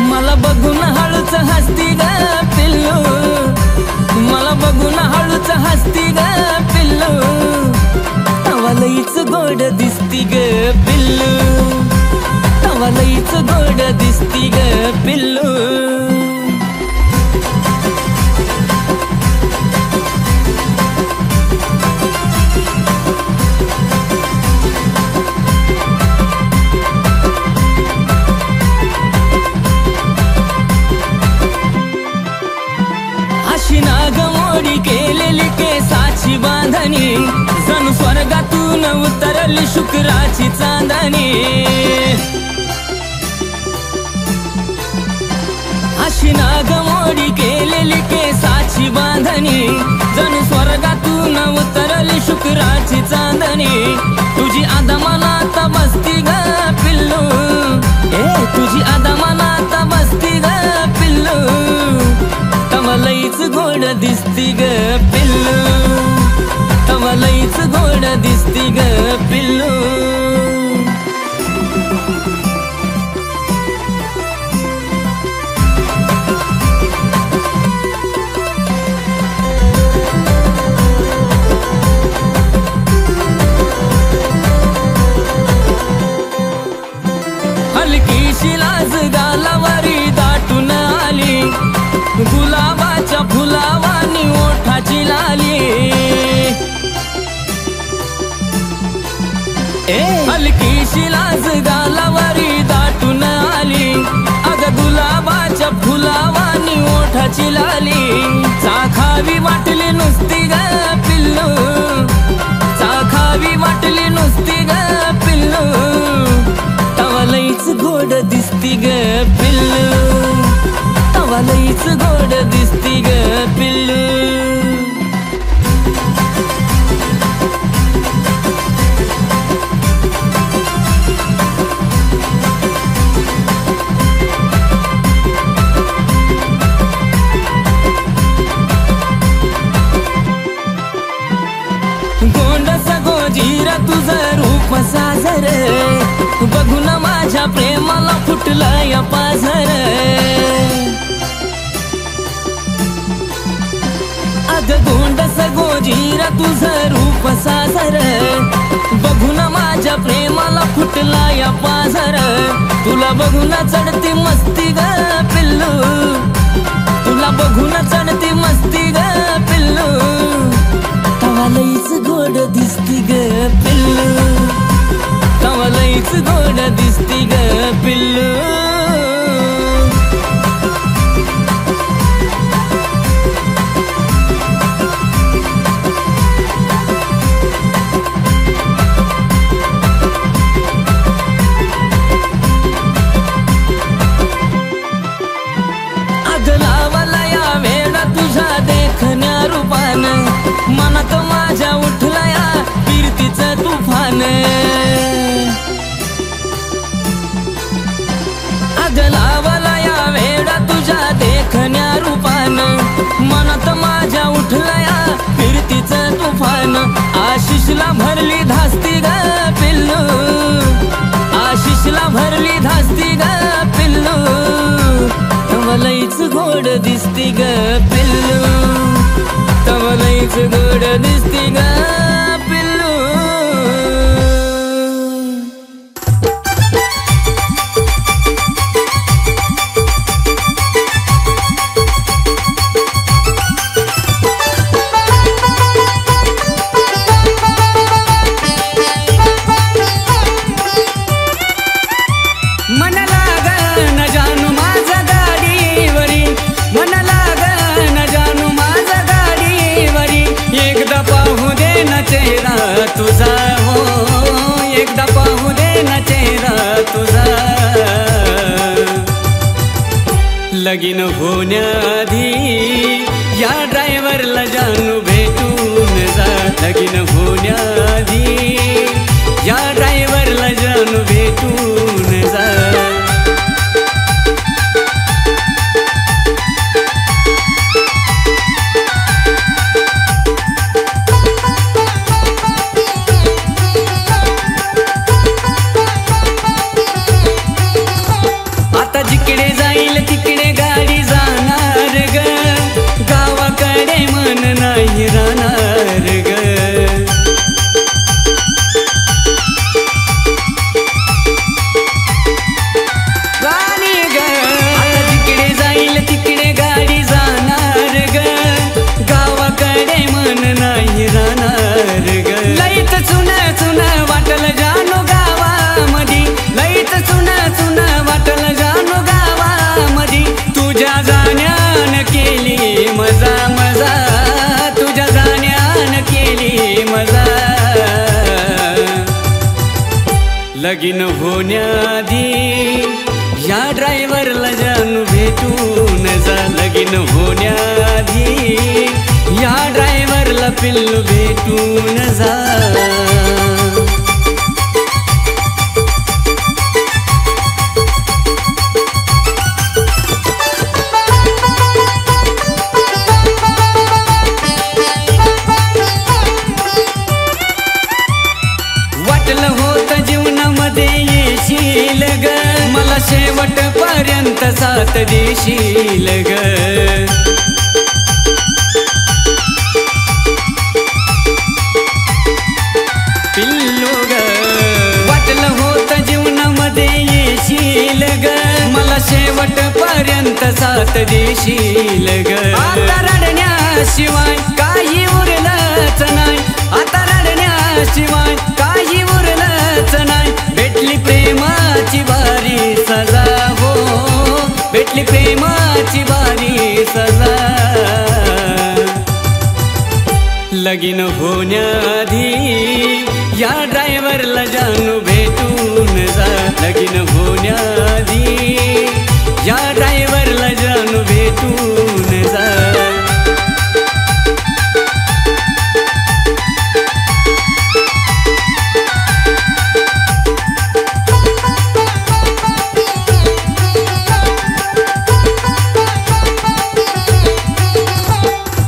मला बघून हळूच हसती ग पिल्लू, मला बघून हळूच हसती ग पिल्लू, तवा लईच गोड दिसती ग पिल्लू, तवा लईच गोड दिसती ग पिल्लू। नागमोडी केलेली केसाची बांधणी, जणू स्वर्गातून उतरली शुक्राची चांदणी। अशी नागमोडी केलेली केसाची बांधणी, जणू स्वर्गातून उतरली शुक्राची चांदणी। तुझी आदा मनात बसती ग पिल्लू, तुझी आदा मनात बसती ग पिल्लू, तवा लईच गोड दिसती ग पिल्लू, तवा लईच गोड दिसती ग पिल्लू। हलकीशी लाज गालावरी दाटून आली, गुलाबाच्या फुलावानी ओठाची लाली। हलकीशी लाज गालावरी दाटून आली, अग गुलाबाच्या फुलावानी ओठाची लाली। चाखावी वाटली नुसती ग पिल्लू, चाखावी वाटली नुसती ग पिल्लू, तवा लईच गोड दिसती ग पिल्लू, तवा लईच गोड दिसती ग पिल्लू। गोंडस गोजीरा तुझं रूप साजर, बघून माझ्या प्रेमाला फुटलं या पाझर। अग गोंडस गोजीरा तुझं रूप साजर, बघून माझ्या प्रेमाला फुटला या पाझर। तुला बघून चढती मस्ती ग पिल्लू, तुला बघून चढती मस्ती ग पिल्लू, तवा लईच गोड दिसती ग पिल्लू, तवा लईच गोड दिसती ग पिल्लू। लावला या वेडा तुझा देखण्या रूपान, मनात माझ्या उठला या कीर्तीचं तुफान। अग लावला या वेडा तुझ्या देखण्या रूपान, मनात माझ्या उठला या कीर्तीचं तुफान। आशिषला भरली धास्ती ग पिल्लू, आशिषला भरली धास्ती ग पिल्लू, तवा लईच गोड दिसती ग पिल्लू, तवा लईच गोड दिसती ग पिल्लू। मन लागन जानू माझ्या गाडीवरी, मन लागन जानू माझ्या गाडीवरी, एकदा पाहू दे ना चेहरा तुझा हो, एकदा पाहू दे ना चेहरा तुझा। लगीन होण्याआधी या ड्रायव्हरला जानू भेटून जा, लगीन होण्याआधी या ड्रायव्हरला जानू भेटून जा। लगीन होण्याआधी या ड्रायव्हरला जानू भेटून जा. लगीन होण्याआधी या ड्रायव्हरला पिल्लू भेटून जा. वाटलं होतं जीवनामध्ये येशील ग, मला शेवटपर्यंत साथ देशील ग. पिल्लू ग, वाटलं होतं जीवनामध्ये येशील ग, मला शेवटपर्यंत साथ देशील ग. आता रडण्याशिवाय काही उरलंच नाही, आता रडण्याशिवाय काही उरलंच नाही. भेटली प्रेमाची बारी सजा हो, भेटली प्रेमाची बारी सजा. लगीन होण्याआधी या ड्रायव्हरला जानू भेटून जा. लगीन होण्याआधी या ड्रायव्हरला जानू भेटून जा.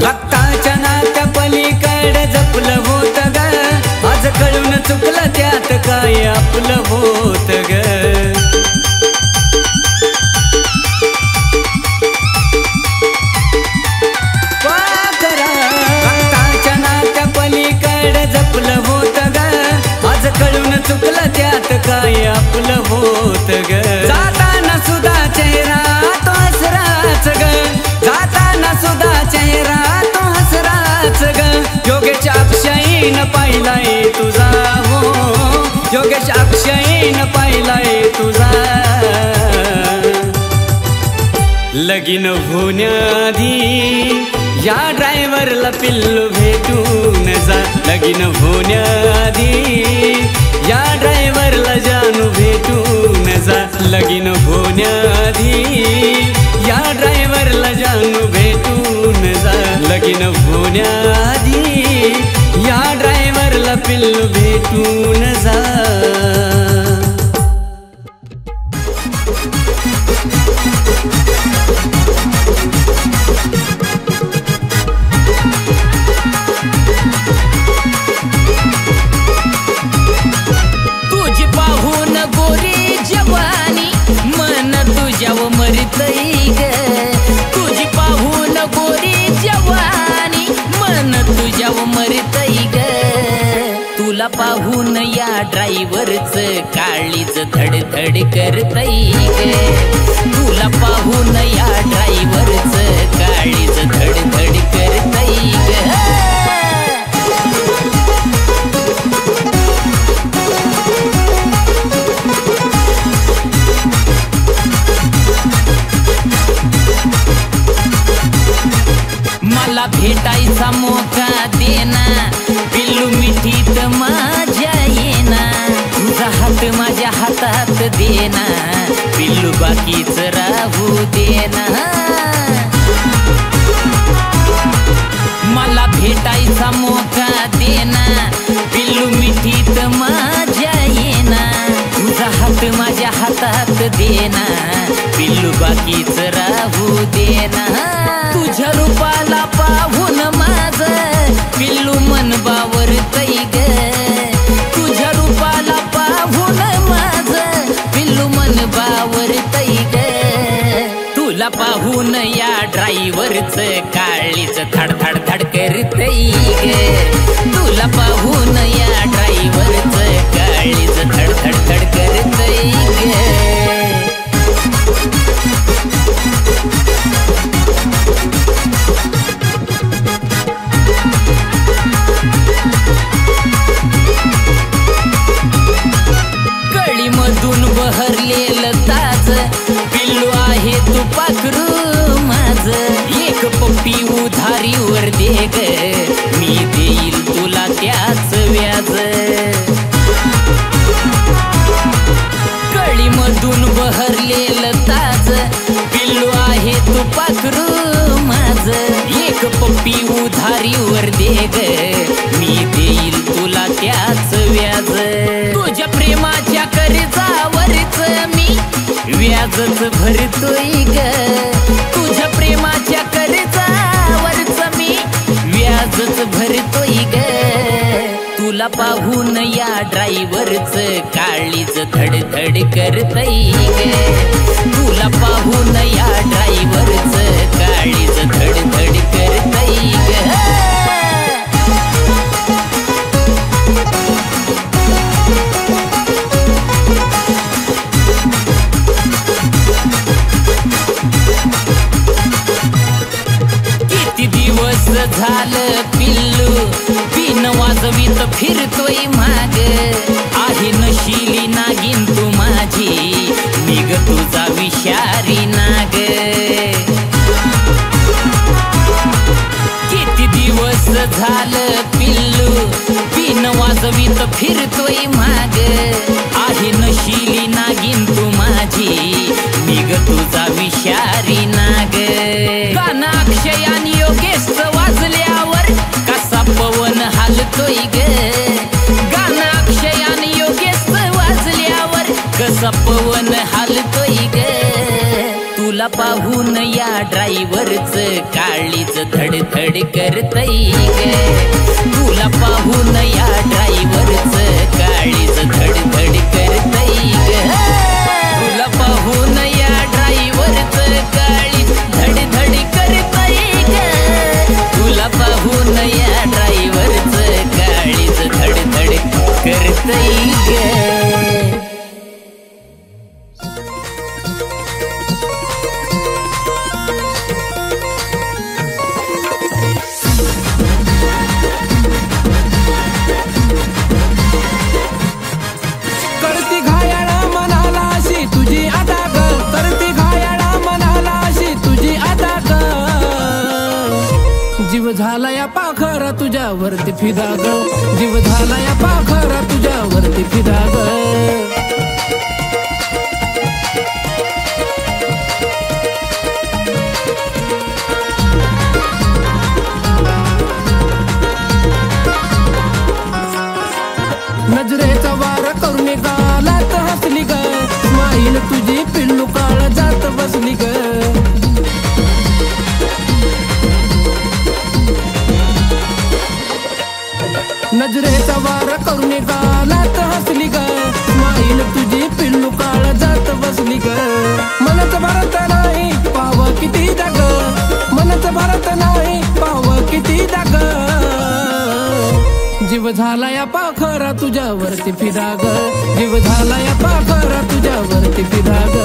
रक्ताच्या नात्या पलीकडे जपलं होतं ग, आज कळून चुकलं त्यात काय आपलं होत ग. रक्ताच्या नात्या पलीकडे जपलं होतं ग, आज कळून चुकलं त्यात काय आपलं होत ग. जाताना सुद्धा चेहरा तो हसराच ग, जाताना सुद्धा चेहरा तो हसराच ग. योगेश अक्षयीन पाहिलाय तुझा हो, योगेश अक्षयीन पाहिलाय तुझा. लगीन होण्याआधी या ड्रायव्हरला पिल्लू भेटून जा. लगीन होण्याआधी या ड्रायव्हरला जानू भेटून जा. लगीन होण्याआधी या ड्रायव्हरला जानू भेटून जा. लगीन होण्याआधी या ड्रायव्हरला पिल्लू भेटून जा. तुझी पाहून गोरी जवानी मन तुझ्यावर मरतई ग. तुझी पाहून गोरी जवानी मन तुझ्यावर मरतई ग. तुला पाहून या ड्रायव्हरच काळीच धडधड करतई ग. तुला पाहून या ड्रायव्हरच काळीच धडधड करतई ग. मला भेटायचा मोका देना, पिल्लू मिठीत माझ्या येना. तुझा हात माझ्या हातात देना, पिल्लू बाकीच राहू देना. मला भेटायचा मोका देना, पिल्लू मिठीत माझ्या येना. तुझा हात माझ्या हातात देना, पिल्लू बाकीच राहू देना. तुझ्या रूपाला पाहून माझ पिल्लू मन बावरतई ग. तुझ्या रूपाला पाहून माझ पिल्लू मन बावरतई ग. तुला पाहून या ड्रायव्हरच काळीच धड धड धड करतई ग. तुला पाहून या ड्रायव्हरच काळीच धड धड धड करतई ग. गळीमधून बहरलेलं ताज पिल्लू आहे तू पाखरू माझ. एक पप्पी उधारीवर दे ग, मी देईल तुला त्याच व्याज. पप्पी उधारीवर दे ग मी देईल तुला त्याच व्याज तुझ्या प्रेमाच्या कर्जावरच मी व्याजच भरतोय ग तुझ्या प्रेमाच्या कर्जावरच मी व्याजच भरतोय ग तुला पाहून या ड्रायव्हरच काळीच धडधड करतय ग तुला पाहून या ड्रायव्हरच काळीच धडधड करतय ग झालं पिल्लू बिन वाजवीत फिरतोय माग आहे नशिली नागिन तू माझी निग तुझा विषारी नाग किती दिवस झालं पिल्लू बिन वाजवीत फिरतोय माग आहे नशिली नागिन तू माझी निग तुझा विषारी नाग गाणं अक्षय आणि योगेश वाजल्यावर कसा पवन हालतोय ग गाणं अक्षय आणि योगेश वाजल्यावर कसा पवन हालतोय ग तुला पाहून या ड्रायव्हरच काळीच धडधड करतय ग तुला पाहून या ड्रायव्हरच काळीच धडधड करतय ग तुला पाहून या ड्रायव्हरच काळीच धडधड करतय ग तुला पाहून या ड्रायव्हरच काळीच धडधड करतय ग जीव झाला या पाखरा तुझ्यावरती फिदा ग जीव झाला या पाखरा तुझ्यावरती फिदा ग नजरेचा वार करून गालात हसली ग स्माईल तुझी पिल्लू काळ जात बसली ग नजरेचा वार करून गालात हसली ग स्माईल तुझी पिल्लू काळ जात बसली ग मनच भरत नाही पाव किती दाग मनच भरत नाही पाव किती दाग जीव झाला या पाखरा तुझ्यावरती फिदा ग जीव झाला या पाखरा तुझ्यावरती फिदा ग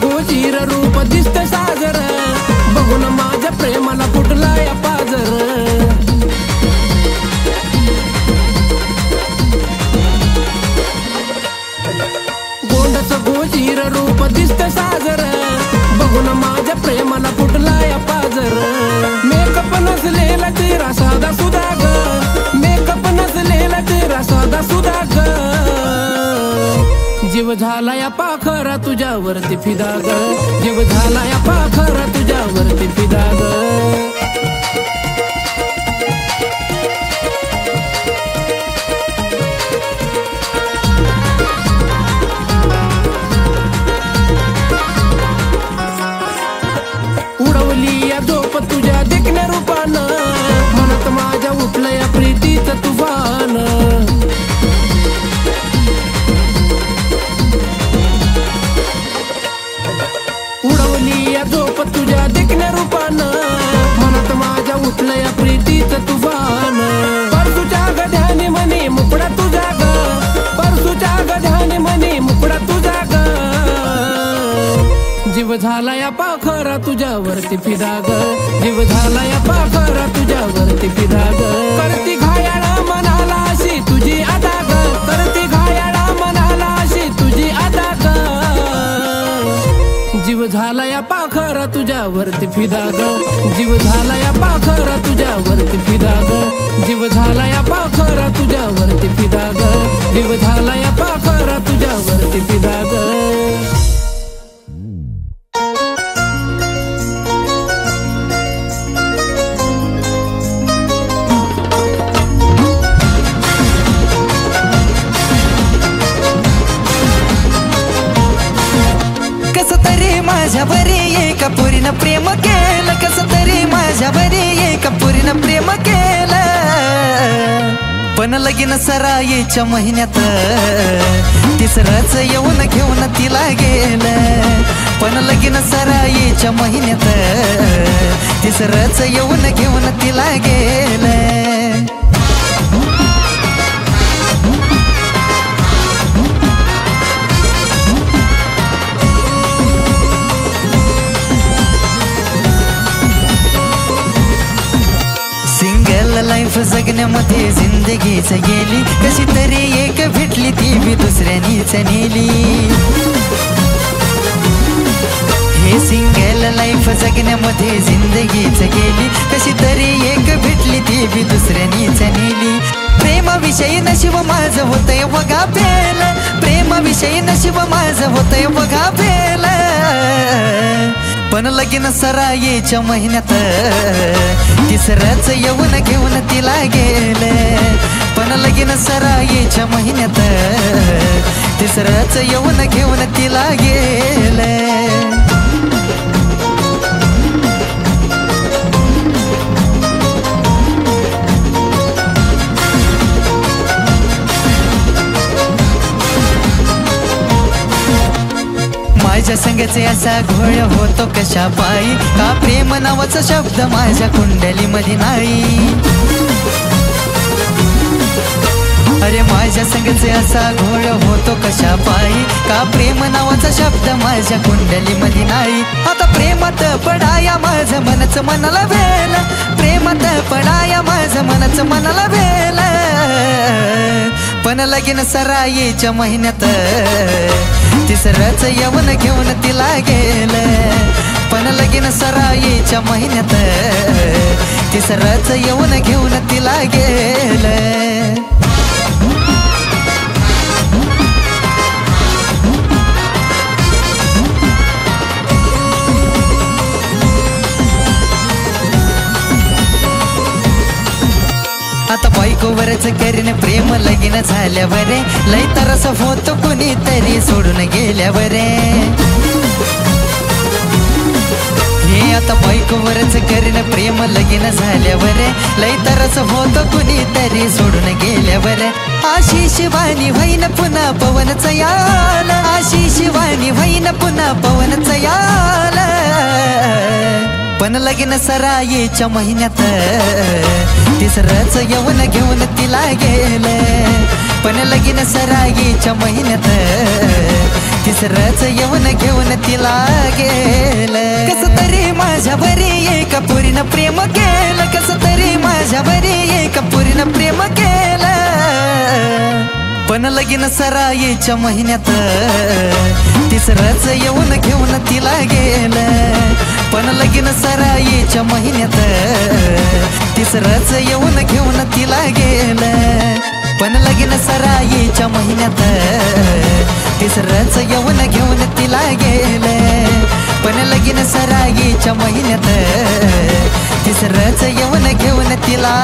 गोजीर रूप दिसत साजर बघून माझ्या प्रेमाला फुटला या पाजर गोंडच गोजीर रूप दिसत साजर बघून माझ्या प्रेमाला फुटला या पाजर मेकअप नसलेला तेरा साधा सुधा ग मेकअप नसलेला तेरा साधा सुधा ग जीव झाला या पाखरा तुझ्यावरती फिदा ग जीव झाला या पाखरा तुझ्यावरती फिदा ग उडवली या झोप तुझ्या देखण्या रूपानं मनात माझ्या उठलं या प्रीतीचं तुफान उडवली या झोप तुझ्या देखण्या रूपानं मनात माझ्या उठलं या प्रीतीचं तुफान परसूच्या गध्याने म्हणे मुकडा तुझा ग परसूच्या गध्याने म्हणे मुकडा तुझा ग जीव झाला या पाखरा तुझ्यावरती फिदा ग जीव झाला या पाखरा तुझ्यावरती फिदा ग करती घायाळा मनाला अशी तुझी अदा ग करती घायाळा मनाला अशी तुझी अदा ग जीव जीव झाला या पाखरा तुझ्यावरती फिदा ग, जीव झाला या पाखरा तुझ्यावरती फिदा ग, जीव झाला या पाखरा तुझ्यावरती फिदा ग, जीव झाला या पाखरा तुझ्यावरती फिदा ग. माझ्या बरी एका पोरीनं प्रेम केलं, कस तरी माझ्या बरी एका पोरीनं प्रेम केलं. पण लगीन सराईच्या महिन्यात तिसरंच येऊन घेऊन तिला गेलं. पण लगीन सराईच्या महिन्यात तिसरंच येऊन घेऊन तिला गेलं. लाईफ जगण्यामध्ये जिंदगीच गेली, कशी तरी एक भेटली ती बी दुसऱ्यानीच नेली. हे सिंगल लाईफ जगण्यामध्ये जिंदगीच गेली, कशी तरी एक भेटली ती बी दुसऱ्यानीच नेली. प्रेमाविषयी नशीब माझं होतंय बघा फेल, प्रेमाविषयी नशीब माझं होतंय बघा फेल. पण लगीन सराईच्या महिन्यात तिसरंच येऊन घेऊन तिला गेलं. पण लगीन सराईच्या महिन्यात तिसरंच येऊन घेऊन तिला गेलं. माझ्या संगचे असा घोळ होतो कशा पायी, का प्रेम नावाचा शब्द माझ्या कुंडली मध्ये नाही. अरे माझ्या संगचे असा घोळ होतो कशा पायी, का प्रेम नावाचा शब्द माझ्या कुंडली मध्ये नाही. आता प्रेमात पडाया माझं मनच मनाला भेल, प्रेमात पडाया माझं मनच मनाला भेल. पण लगीन सराईच्या महिन्यात तिसरंच येऊन घेऊन तिला गेलं. पण लगीन सराईच्या महिन्यात तिसरंच येऊन घेऊन तिला गेलं. आता बायकोवरच करीन प्रेम लगीन झाल्यावर, लय तरस होतो कुणीतरी सोडून गेल्यावर. हे आता बायकोवरच करीन प्रेम लगीन झाल्यावर, लय तरस होतो कुणीतरी सोडून गेल्यावर. आशिष वाणी होईन पुन्हा पवनच याल, आशिष वाणी होईन पुन्हा पवनच याल. पण लगीन सराईच्या महिन्यात तिसरंच येऊन घेऊन तिला गेलं. पण लगीन सराईच्या महिन्यात तिसरंच येऊन घेऊन तिला गेलं. कस तरी माझ्या बरी एका पोरीनं प्रेम केलं, कस तरी माझ्या बरी एका पोरीनं प्रेम केलं. पण लगीन सराईच्या महिन्यात तिसरंच येऊन घेऊन तिला गेलं. पण लगीन सराईच्या महिन्यात तिसरंच येऊन घेऊन तिला गेलं. पण लगीन सराईच्या महिन्यात तिसरंच येऊन घेऊन तिला गेलं. पण लगीन सराईच्या महिन्यात तिसरंच येऊन घेऊन तिला